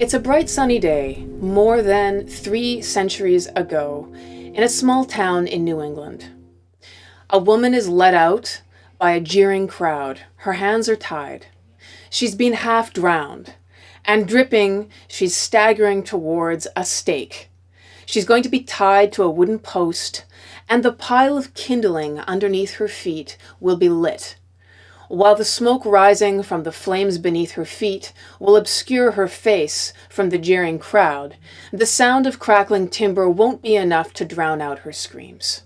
It's a bright sunny day, more than 3 centuries ago, in a small town in New England. A woman is led out by a jeering crowd. Her hands are tied. She's been half drowned, and dripping, she's staggering towards a stake. She's going to be tied to a wooden post, and the pile of kindling underneath her feet will be lit, while the smoke rising from the flames beneath her feet will obscure her face from the jeering crowd. The sound of crackling timber won't be enough to drown out her screams.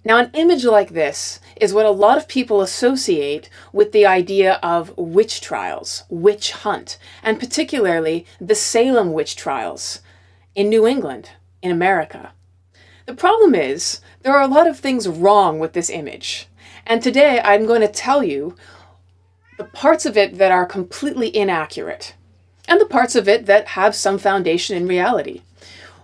Now, an image like this is what a lot of people associate with the idea of witch trials, witch hunt, and particularly the Salem witch trials in New England, in America. The problem is, there are a lot of things wrong with this image. And today I'm going to tell you the parts of it that are completely inaccurate, and the parts of it that have some foundation in reality.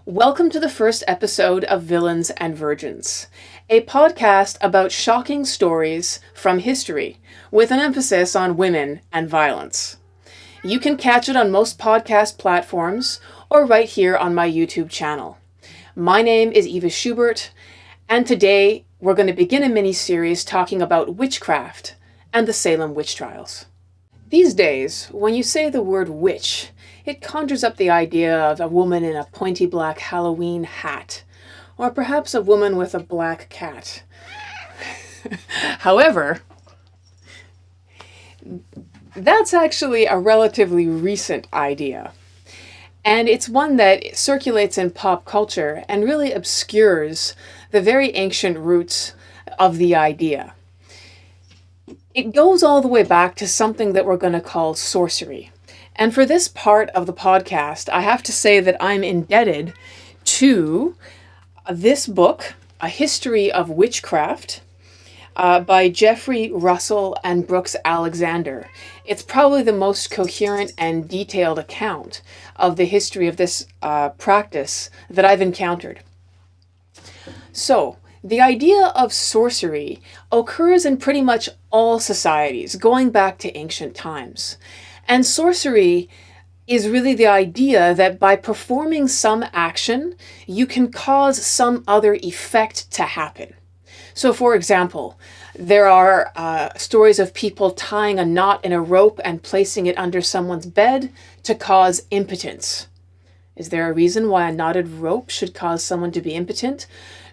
Welcome to the first episode of Villains and Virgins, a podcast about shocking stories from history, with an emphasis on women and violence. You can catch it on most podcast platforms, or right here on my YouTube channel. My name is Eva Schubert, and today we're going to begin a mini-series talking about witchcraft and the Salem witch trials. These days, when you say the word witch, it conjures up the idea of a woman in a pointy black Halloween hat, or perhaps a woman with a black cat. However, that's actually a relatively recent idea. And it's one that circulates in pop culture and really obscures the very ancient roots of the idea. It goes all the way back to something that we're going to call sorcery. And for this part of the podcast, I have to say that I'm indebted to this book, A History of Witchcraft, by Jeffrey Russell and Brooks Alexander. It's probably the most coherent and detailed account of the history of this practice that I've encountered. So, the idea of sorcery occurs in pretty much all societies, going back to ancient times. And sorcery is really the idea that by performing some action, you can cause some other effect to happen. So, for example, there are stories of people tying a knot in a rope and placing it under someone's bed to cause impotence. Is there a reason why a knotted rope should cause someone to be impotent?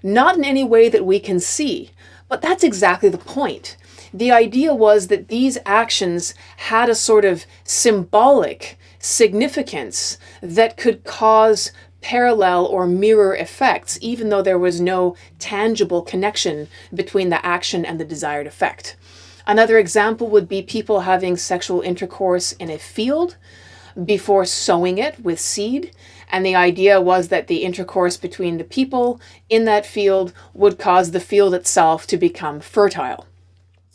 Not in any way that we can see, but that's exactly the point. The idea was that these actions had a sort of symbolic significance that could cause parallel or mirror effects, even though there was no tangible connection between the action and the desired effect. Another example would be people having sexual intercourse in a field before sowing it with seed. And the idea was that the intercourse between the people in that field would cause the field itself to become fertile.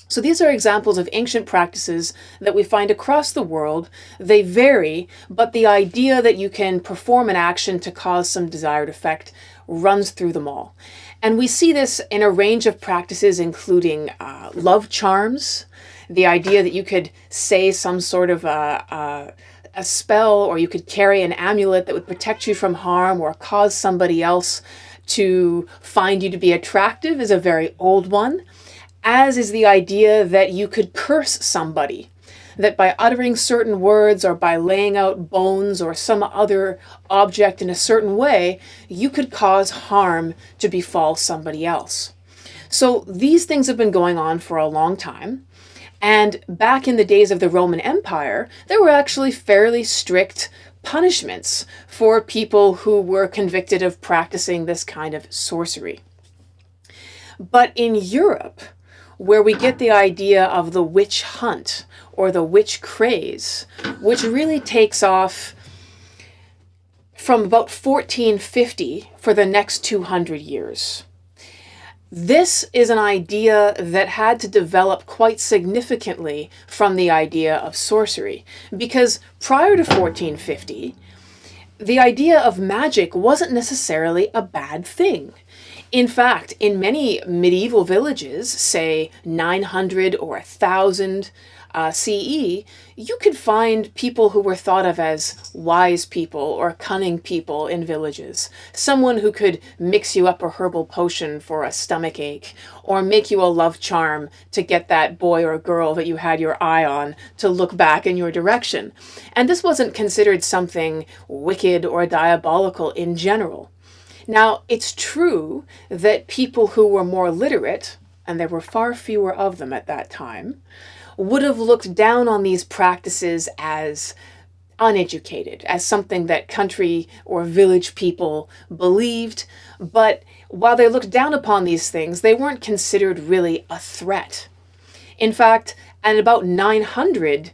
So these are examples of ancient practices that we find across the world. They vary, but the idea that you can perform an action to cause some desired effect runs through them all. And we see this in a range of practices, including love charms, the idea that you could say some sort of a spell, or you could carry an amulet that would protect you from harm or cause somebody else to find you to be attractive, is a very old one. As is the idea that you could curse somebody, that by uttering certain words or by laying out bones or some other object in a certain way, you could cause harm to befall somebody else. So these things have been going on for a long time. And back in the days of the Roman Empire, there were actually fairly strict punishments for people who were convicted of practicing this kind of sorcery. But in Europe, where we get the idea of the witch hunt or the witch craze, which really takes off from about 1450 for the next 200 years. This is an idea that had to develop quite significantly from the idea of sorcery, because prior to 1450, the idea of magic wasn't necessarily a bad thing. In fact, in many medieval villages, say 900 or 1000 CE, you could find people who were thought of as wise people or cunning people in villages. Someone who could mix you up a herbal potion for a stomach ache, or make you a love charm to get that boy or girl that you had your eye on to look back in your direction. And this wasn't considered something wicked or diabolical in general. Now, it's true that people who were more literate, and there were far fewer of them at that time, would have looked down on these practices as uneducated, as something that country or village people believed. But while they looked down upon these things, they weren't considered really a threat. In fact, at about 900,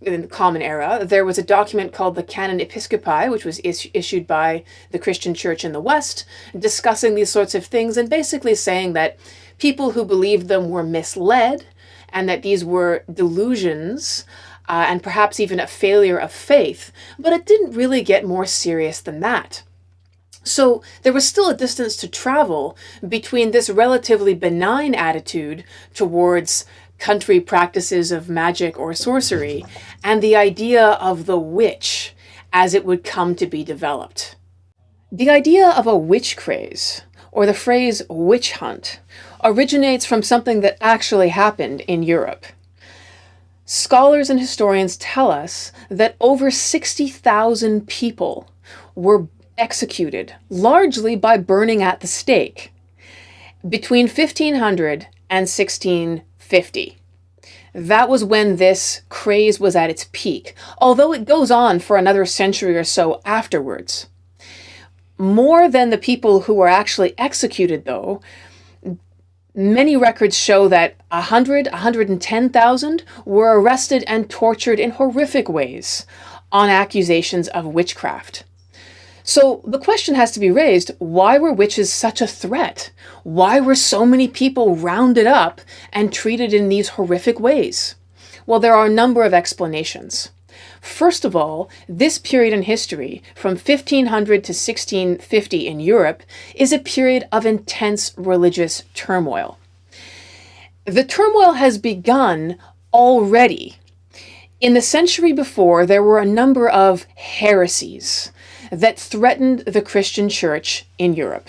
in the Common Era, there was a document called the Canon Episcopi, which was issued by the Christian Church in the West, discussing these sorts of things and basically saying that people who believed them were misled and that these were delusions and perhaps even a failure of faith, but it didn't really get more serious than that. So there was still a distance to travel between this relatively benign attitude towards country practices of magic or sorcery and the idea of the witch as it would come to be developed. The idea of a witch craze, or the phrase witch hunt, originates from something that actually happened in Europe. Scholars and historians tell us that over 60,000 people were executed, largely by burning at the stake, between 1500 and 1650. That was when this craze was at its peak, although it goes on for another century or so afterwards. More than the people who were actually executed, though, many records show that 110,000 were arrested and tortured in horrific ways on accusations of witchcraft. So the question has to be raised, why were witches such a threat? Why were so many people rounded up and treated in these horrific ways? Well, there are a number of explanations. First of all, this period in history, from 1500 to 1650 in Europe, is a period of intense religious turmoil. The turmoil has begun already. In the century before, there were a number of heresies that threatened the Christian church in Europe.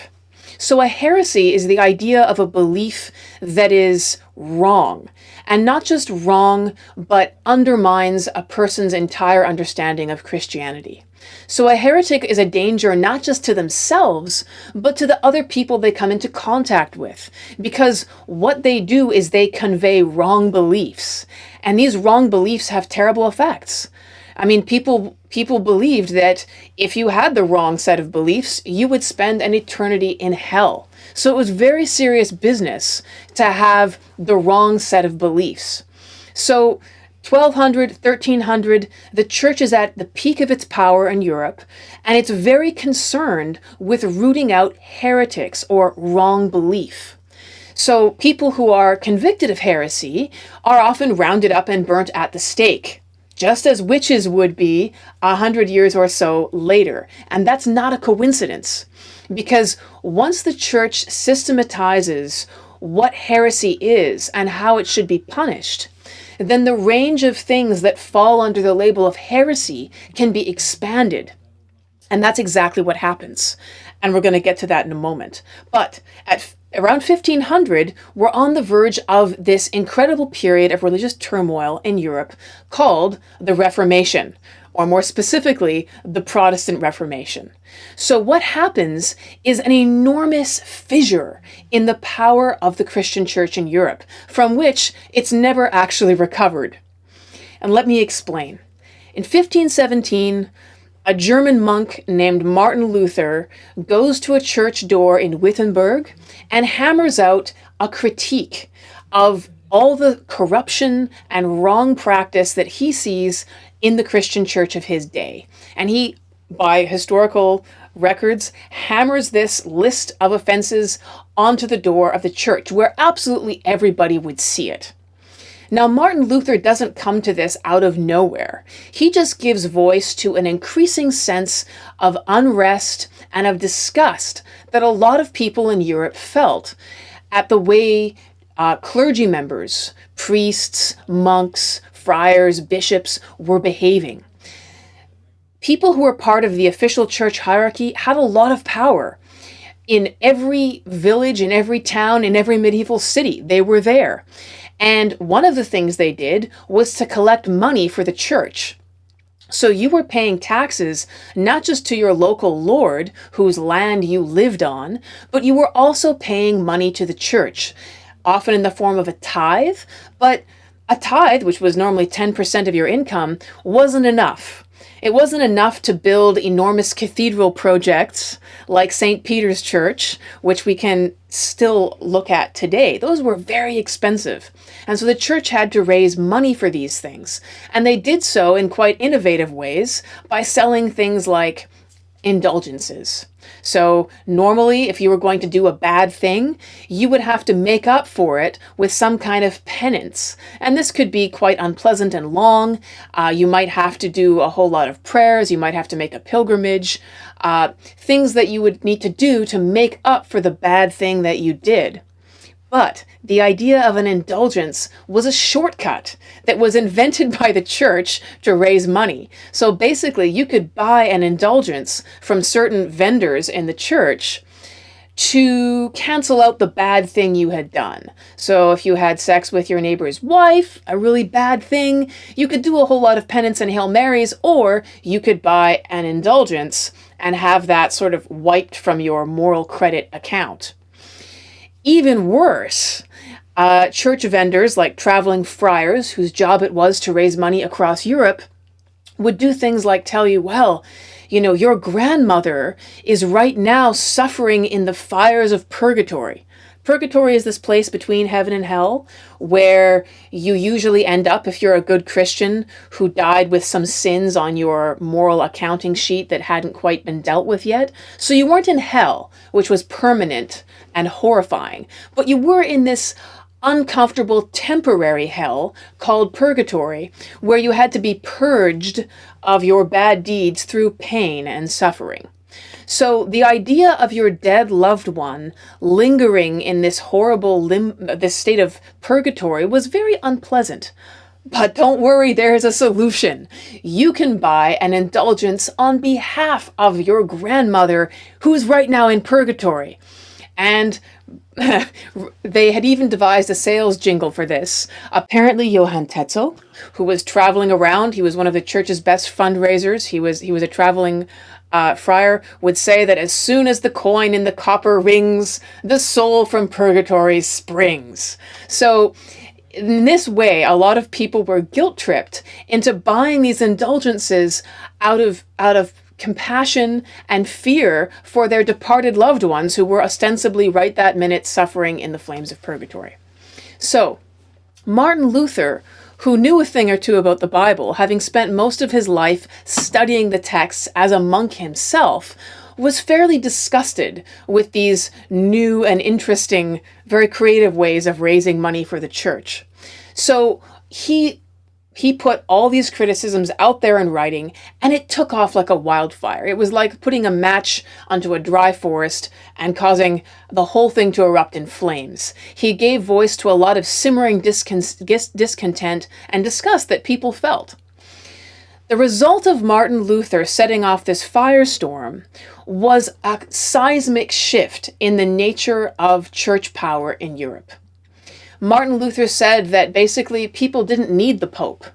So a heresy is the idea of a belief that is wrong, and not just wrong, but undermines a person's entire understanding of Christianity. So a heretic is a danger not just to themselves, but to the other people they come into contact with, because what they do is they convey wrong beliefs, and these wrong beliefs have terrible effects. I mean, people believed that if you had the wrong set of beliefs, you would spend an eternity in hell. So it was very serious business to have the wrong set of beliefs. So 1200, 1300, the church is at the peak of its power in Europe, and it's very concerned with rooting out heretics or wrong belief. So people who are convicted of heresy are often rounded up and burnt at the stake, just as witches would be 100 years or so later. And that's not a coincidence, because once the church systematizes what heresy is and how it should be punished, then the range of things that fall under the label of heresy can be expanded. And that's exactly what happens. And we're going to get to that in a moment. But at around 1500, we're on the verge of this incredible period of religious turmoil in Europe called the Reformation, or more specifically, the Protestant Reformation. So what happens is an enormous fissure in the power of the Christian church in Europe, from which it's never actually recovered. And let me explain. In 1517, a German monk named Martin Luther goes to a church door in Wittenberg and hammers out a critique of all the corruption and wrong practice that he sees in the Christian church of his day. And he, by historical records, hammers this list of offenses onto the door of the church, where absolutely everybody would see it. Now, Martin Luther doesn't come to this out of nowhere. He just gives voice to an increasing sense of unrest and of disgust that a lot of people in Europe felt at the way clergy members, priests, monks, friars, bishops were behaving. People who were part of the official church hierarchy had a lot of power. In every village, in every town, in every medieval city, they were there. And one of the things they did was to collect money for the church. So you were paying taxes not just to your local lord whose land you lived on, but you were also paying money to the church, often in the form of a tithe. But a tithe, which was normally 10% of your income, wasn't enough. It wasn't enough to build enormous cathedral projects like St. Peter's Church, which we can still look at today. Those were very expensive. And so the church had to raise money for these things. And they did so in quite innovative ways by selling things like indulgences. So normally, if you were going to do a bad thing, you would have to make up for it with some kind of penance. And this could be quite unpleasant and long. You might have to do a whole lot of prayers. You might have to make a pilgrimage. Things that you would need to do to make up for the bad thing that you did. But the idea of an indulgence was a shortcut that was invented by the church to raise money. So basically, you could buy an indulgence from certain vendors in the church to cancel out the bad thing you had done. So if you had sex with your neighbor's wife, a really bad thing, you could do a whole lot of penance and Hail Marys, or you could buy an indulgence and have that sort of wiped from your moral credit account. Even worse, church vendors like traveling friars, whose job it was to raise money across Europe, would do things like tell you, well, you know, your grandmother is right now suffering in the fires of purgatory. Purgatory is this place between heaven and hell where you usually end up if you're a good Christian who died with some sins on your moral accounting sheet that hadn't quite been dealt with yet. So you weren't in hell, which was permanent and horrifying, but you were in this uncomfortable temporary hell called purgatory, where you had to be purged of your bad deeds through pain and suffering. So the idea of your dead loved one lingering in this horrible this state of purgatory was very unpleasant. But don't worry, there is a solution. You can buy an indulgence on behalf of your grandmother who's right now in purgatory. And they had even devised a sales jingle for this. Apparently Johann Tetzel, who was traveling around, he was one of the church's best fundraisers. He was a traveling friar, would say that as soon as the coin in the copper rings, the soul from purgatory springs. So in this way, a lot of people were guilt-tripped into buying these indulgences out of compassion and fear for their departed loved ones who were ostensibly right that minute suffering in the flames of purgatory. So, Martin Luther, who knew a thing or two about the Bible, having spent most of his life studying the texts as a monk himself, was fairly disgusted with these new and interesting, very creative ways of raising money for the church. So he put all these criticisms out there in writing, and it took off like a wildfire. It was like putting a match onto a dry forest and causing the whole thing to erupt in flames. He gave voice to a lot of simmering discontent and disgust that people felt. The result of Martin Luther setting off this firestorm was a seismic shift in the nature of church power in Europe. Martin Luther said that basically people didn't need the Pope.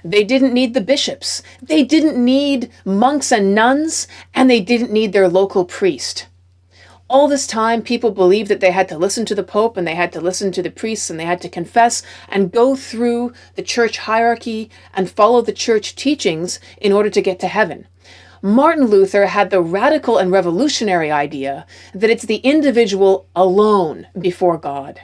They didn't need the bishops. They didn't need monks and nuns, and they didn't need their local priest. All this time, people believed that they had to listen to the Pope, and they had to listen to the priests, and they had to confess and go through the church hierarchy and follow the church teachings in order to get to heaven. Martin Luther had the radical and revolutionary idea that it's the individual alone before God,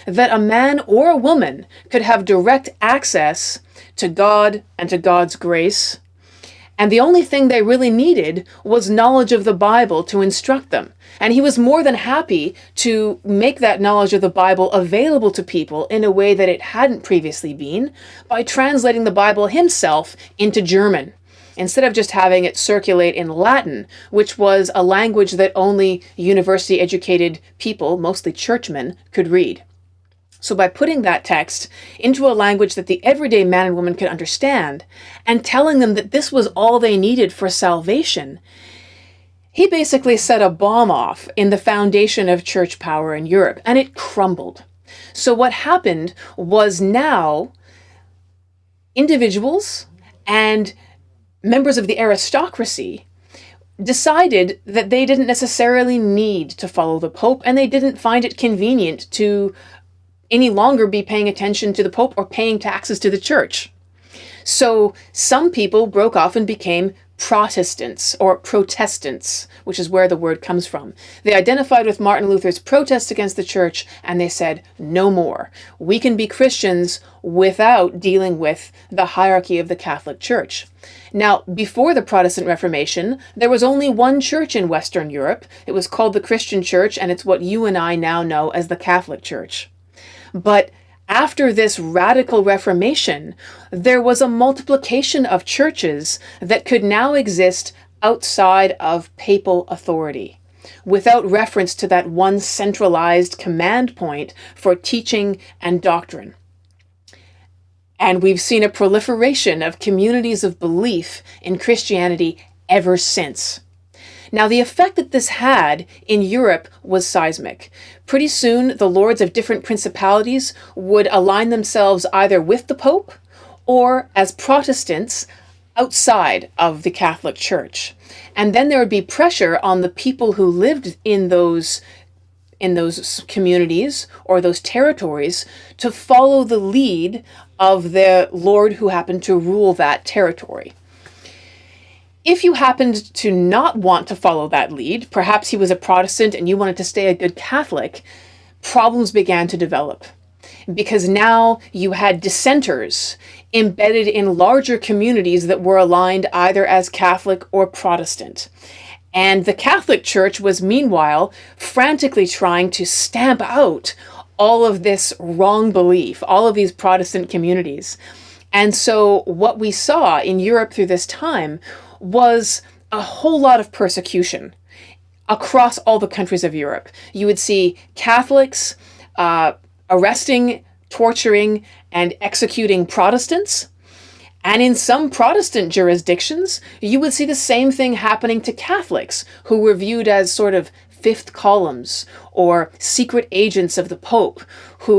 that a man or a woman could have direct access to God and to God's grace, And the only thing they really needed was knowledge of the Bible to instruct them. And he was more than happy to make that knowledge of the Bible available to people in a way that it hadn't previously been, by translating the Bible himself into German, instead of just having it circulate in Latin, which was a language that only university-educated people, mostly churchmen, could read. So by putting that text into a language that the everyday man and woman could understand, and telling them that this was all they needed for salvation, he basically set a bomb off in the foundation of church power in Europe, and it crumbled. So what happened was, now individuals and members of the aristocracy decided that they didn't necessarily need to follow the Pope, and they didn't find it convenient to any longer be paying attention to the Pope or paying taxes to the church. So some people broke off and became Protestants or Protestants, which is where the word comes from. They identified with Martin Luther's protest against the church, and they said, no more. We can be Christians without dealing with the hierarchy of the Catholic Church. Now, before the Protestant Reformation, there was only one church in Western Europe. It was called the Christian Church, and it's what you and I now know as the Catholic Church. But after this radical Reformation, there was a multiplication of churches that could now exist outside of papal authority, without reference to that one centralized command point for teaching and doctrine. And we've seen a proliferation of communities of belief in Christianity ever since. Now, the effect that this had in Europe was seismic. Pretty soon, the lords of different principalities would align themselves either with the Pope or as Protestants outside of the Catholic Church. And then there would be pressure on the people who lived in those communities or those territories to follow the lead of the lord who happened to rule that territory. If you happened to not want to follow that lead, perhaps he was a Protestant and you wanted to stay a good Catholic, problems began to develop. Because now you had dissenters embedded in larger communities that were aligned either as Catholic or Protestant. And the Catholic Church was meanwhile frantically trying to stamp out all of this wrong belief, all of these Protestant communities. And so what we saw in Europe through this time was a whole lot of persecution across all the countries of Europe. You would see Catholics arresting, torturing, and executing Protestants. And in some Protestant jurisdictions, you would see the same thing happening to Catholics, who were viewed as sort of fifth columns or secret agents of the Pope,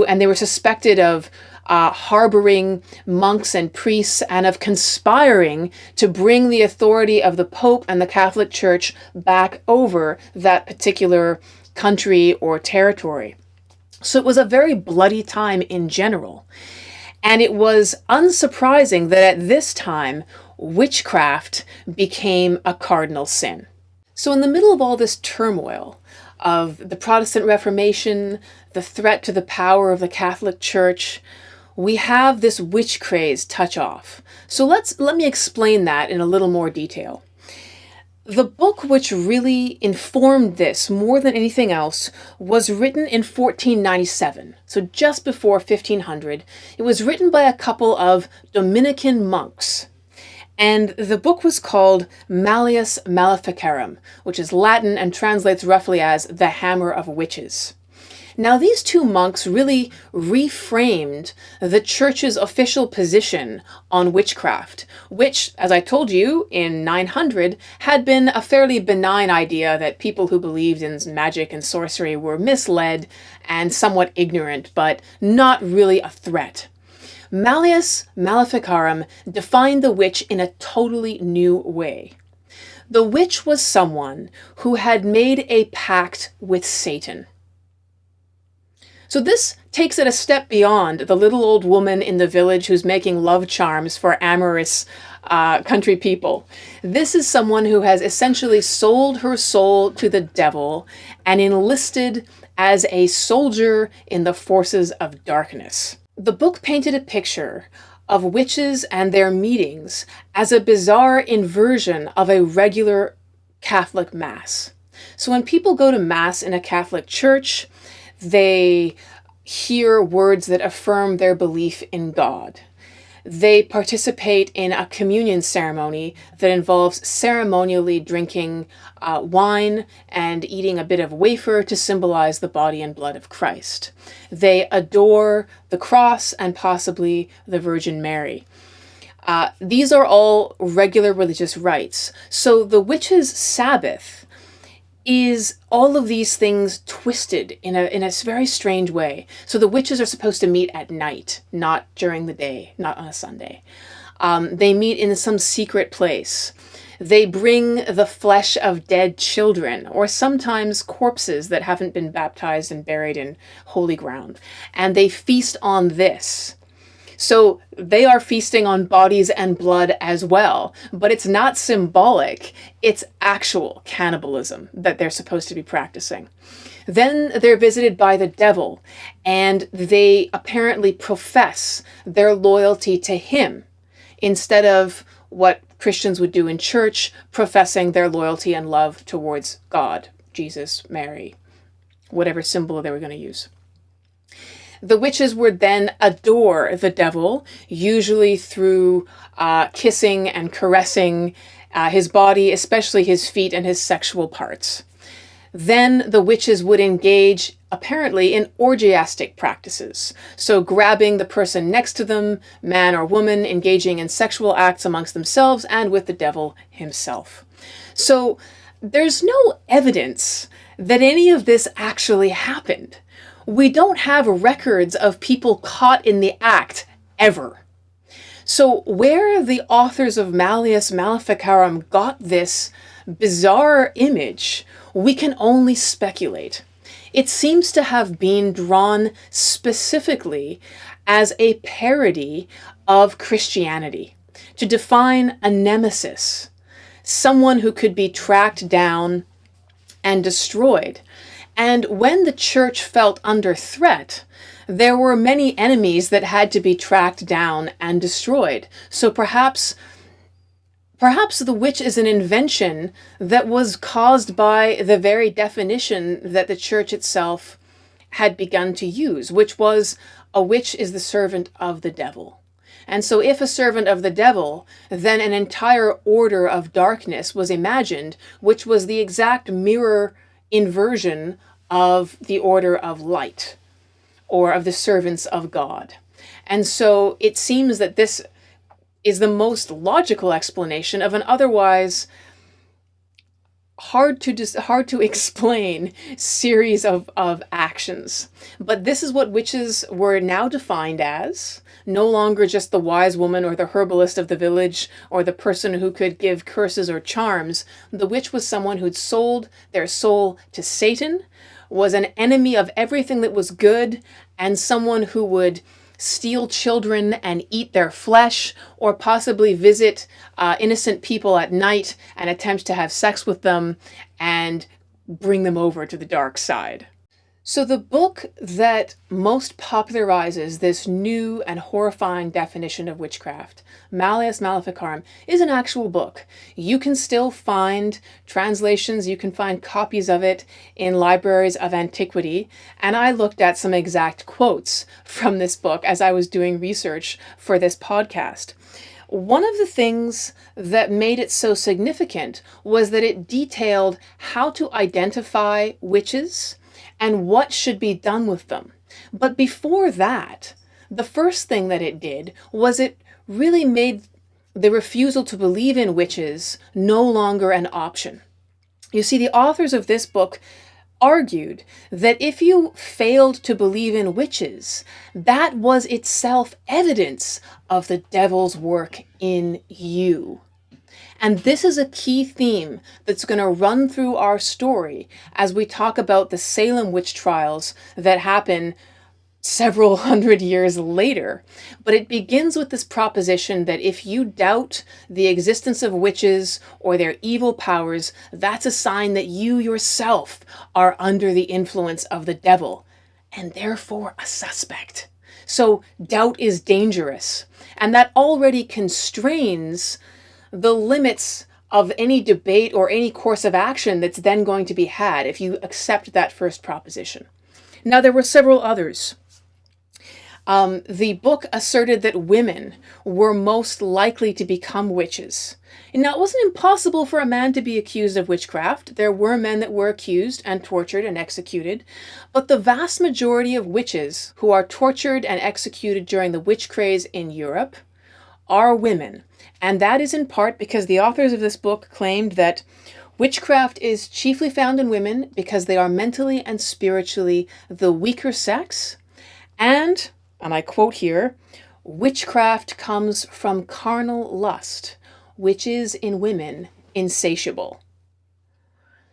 and they were suspected of harboring monks and priests and of conspiring to bring the authority of the Pope and the Catholic Church back over that particular country or territory. So it was a very bloody time in general. And it was unsurprising that at this time, witchcraft became a cardinal sin. So in the middle of all this turmoil of the Protestant Reformation, the threat to the power of the Catholic Church, we have this witch craze touch off. So let me explain that in a little more detail. The book which really informed this more than anything else was written in 1497, so just before 1500. It was written by a couple of Dominican monks. And the book was called Malleus Maleficarum, which is Latin and translates roughly as the Hammer of Witches. Now, these two monks really reframed the church's official position on witchcraft, which, as I told you, in 900, had been a fairly benign idea that people who believed in magic and sorcery were misled and somewhat ignorant, but not really a threat. Malleus Maleficarum defined the witch in a totally new way. The witch was someone who had made a pact with Satan. So this takes it a step beyond the little old woman in the village who's making love charms for amorous country people. This is someone who has essentially sold her soul to the devil and enlisted as a soldier in the forces of darkness. The book painted a picture of witches and their meetings as a bizarre inversion of a regular Catholic Mass. So when people go to Mass in a Catholic church, they hear words that affirm their belief in God. They participate in a communion ceremony that involves ceremonially drinking wine and eating a bit of wafer to symbolize the body and blood of Christ. They adore the cross and possibly the Virgin Mary. These are all regular religious rites. So the witches' Sabbath is all of these things twisted in a very strange way. So the witches are supposed to meet at night, not during the day, not on a Sunday. They meet in some secret place. They bring the flesh of dead children, or sometimes corpses that haven't been baptized and buried in holy ground. And they feast on this. So they are feasting on bodies and blood as well, but it's not symbolic, it's actual cannibalism that they're supposed to be practicing. Then they're visited by the devil, and they apparently profess their loyalty to him instead of what Christians would do in church, professing their loyalty and love towards God, Jesus, Mary, whatever symbol they were going to use. The witches would then adore the devil, usually through kissing and caressing his body, especially his feet and his sexual parts. Then the witches would engage, apparently, in orgiastic practices. So grabbing the person next to them, man or woman, engaging in sexual acts amongst themselves and with the devil himself. So there's no evidence that any of this actually happened. We don't have records of people caught in the act, ever. So where the authors of Malleus Maleficarum got this bizarre image, we can only speculate. It seems to have been drawn specifically as a parody of Christianity, to define a nemesis, someone who could be tracked down and destroyed. And when the church felt under threat, there were many enemies that had to be tracked down and destroyed. So perhaps the witch is an invention that was caused by the very definition that the church itself had begun to use, which was a witch is the servant of the devil. And so if a servant of the devil, then an entire order of darkness was imagined, which was the exact mirror inversion of the order of light, or of the servants of God. And so it seems that this is the most logical explanation of an otherwise hard to explain series of actions. But this is what witches were now defined as, no longer just the wise woman or the herbalist of the village or the person who could give curses or charms. The witch was someone who'd sold their soul to Satan, was an enemy of everything that was good, and someone who would steal children and eat their flesh, or possibly visit innocent people at night and attempt to have sex with them and bring them over to the dark side. So the book that most popularizes this new and horrifying definition of witchcraft, Malleus Maleficarum, is an actual book. You can still find translations, you can find copies of it in libraries of antiquity, and I looked at some exact quotes from this book as I was doing research for this podcast. One of the things that made it so significant was that it detailed how to identify witches and what should be done with them. But before that, the first thing that it did was it really made the refusal to believe in witches no longer an option. You see, the authors of this book argued that if you failed to believe in witches, that was itself evidence of the devil's work in you. And this is a key theme that's going to run through our story as we talk about the Salem witch trials that happen several hundred years later. But it begins with this proposition that if you doubt the existence of witches or their evil powers, that's a sign that you yourself are under the influence of the devil, and therefore a suspect. So doubt is dangerous. And that already constrains the limits of any debate or any course of action that's then going to be had if you accept that first proposition. Now, there were several others. The book asserted that women were most likely to become witches. And now, it wasn't impossible for a man to be accused of witchcraft. There were men that were accused and tortured and executed. But the vast majority of witches who are tortured and executed during the witch craze in Europe are women. And that is in part because the authors of this book claimed that witchcraft is chiefly found in women because they are mentally and spiritually the weaker sex. And I quote here, witchcraft comes from carnal lust, which is in women insatiable.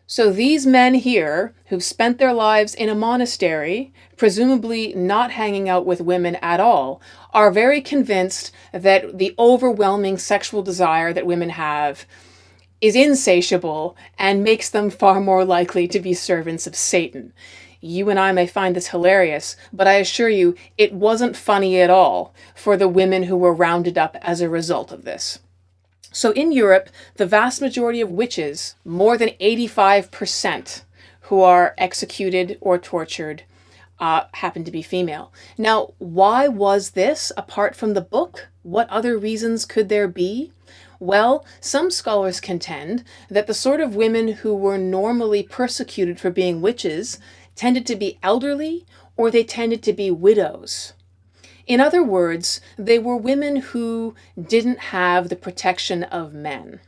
So these men here, who've spent their lives in a monastery, presumably not hanging out with women at all, are very convinced that the overwhelming sexual desire that women have is insatiable and makes them far more likely to be servants of Satan. You and I may find this hilarious, but I assure you it wasn't funny at all for the women who were rounded up as a result of this. So in Europe, the vast majority of witches, more than 85% who are executed or tortured, happen to be female. Now, why was this apart from the book? What other reasons could there be? Well, some scholars contend that the sort of women who were normally persecuted for being witches tended to be elderly or they tended to be widows. In other words, they were women who didn't have the protection of men.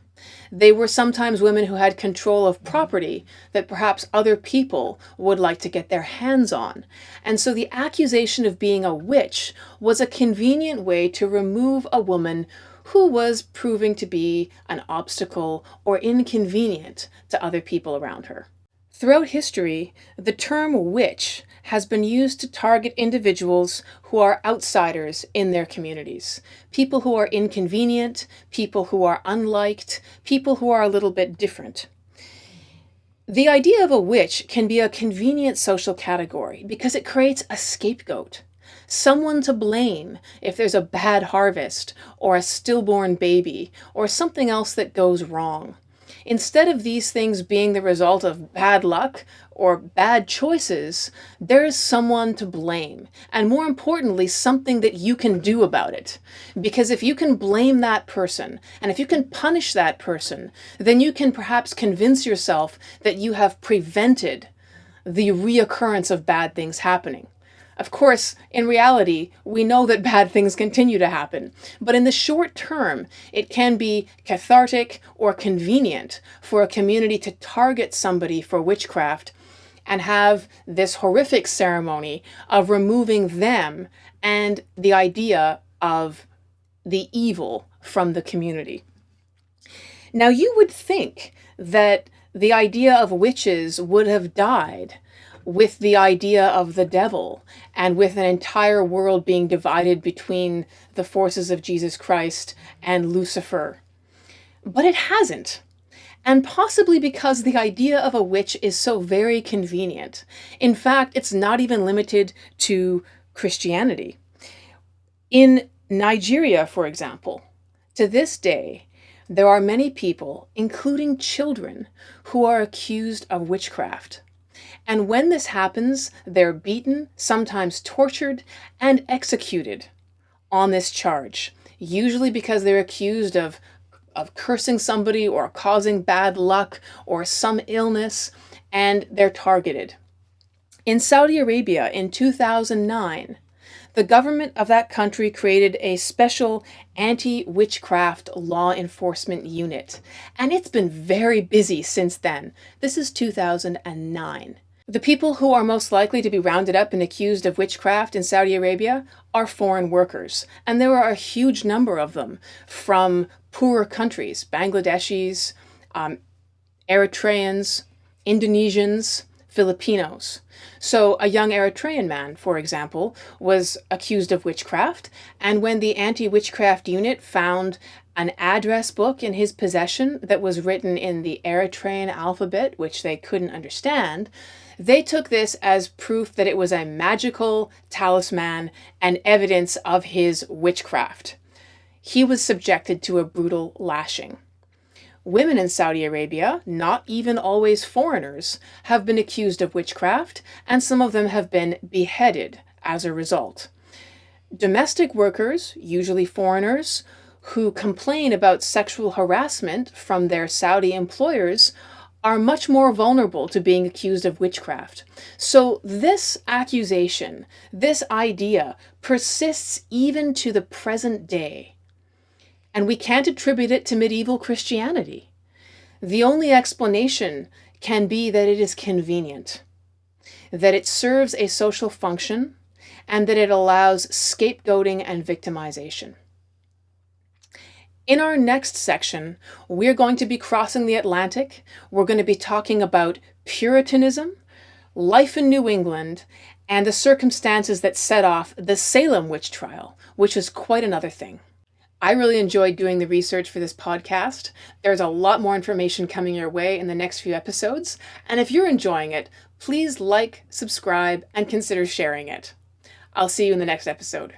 They were sometimes women who had control of property that perhaps other people would like to get their hands on. And so the accusation of being a witch was a convenient way to remove a woman who was proving to be an obstacle or inconvenient to other people around her. Throughout history, the term witch has been used to target individuals who are outsiders in their communities. People who are inconvenient, people who are unliked, people who are a little bit different. The idea of a witch can be a convenient social category because it creates a scapegoat. Someone to blame if there's a bad harvest or a stillborn baby or something else that goes wrong. Instead of these things being the result of bad luck or bad choices, there is someone to blame. And more importantly, something that you can do about it. Because if you can blame that person, and if you can punish that person, then you can perhaps convince yourself that you have prevented the reoccurrence of bad things happening. Of course, in reality, we know that bad things continue to happen, but in the short term, it can be cathartic or convenient for a community to target somebody for witchcraft and have this horrific ceremony of removing them and the idea of the evil from the community. Now, you would think that the idea of witches would have died with the idea of the devil and with an entire world being divided between the forces of Jesus Christ and Lucifer. But it hasn't. And possibly because the idea of a witch is so very convenient. In fact, it's not even limited to Christianity. In Nigeria, for example, to this day, there are many people, including children, who are accused of witchcraft. And when this happens, they're beaten, sometimes tortured, and executed on this charge, usually because they're accused of cursing somebody or causing bad luck or some illness, and they're targeted. In Saudi Arabia in 2009, the government of that country created a special anti-witchcraft law enforcement unit, and it's been very busy since then. This is 2009. The people who are most likely to be rounded up and accused of witchcraft in Saudi Arabia are foreign workers, and there are a huge number of them from poorer countries, Bangladeshis, Eritreans, Indonesians, Filipinos. So a young Eritrean man, for example, was accused of witchcraft, and when the anti-witchcraft unit found an address book in his possession that was written in the Eritrean alphabet, which they couldn't understand, They took this as proof that it was a magical talisman and evidence of his witchcraft. He was subjected to a brutal lashing. Women in Saudi Arabia, not even always foreigners, have been accused of witchcraft, and some of them have been beheaded as a result. Domestic workers, usually foreigners, who complain about sexual harassment from their Saudi employers are much more vulnerable to being accused of witchcraft. So this accusation, this idea, persists even to the present day. And we can't attribute it to medieval Christianity. The only explanation can be that it is convenient, that it serves a social function, and that it allows scapegoating and victimization. In our next section, we're going to be crossing the Atlantic. We're going to be talking about Puritanism, life in New England, and the circumstances that set off the Salem witch trial, which is quite another thing. I really enjoyed doing the research for this podcast. There's a lot more information coming your way in the next few episodes, and if you're enjoying it, please like, subscribe, and consider sharing it. I'll see you in the next episode.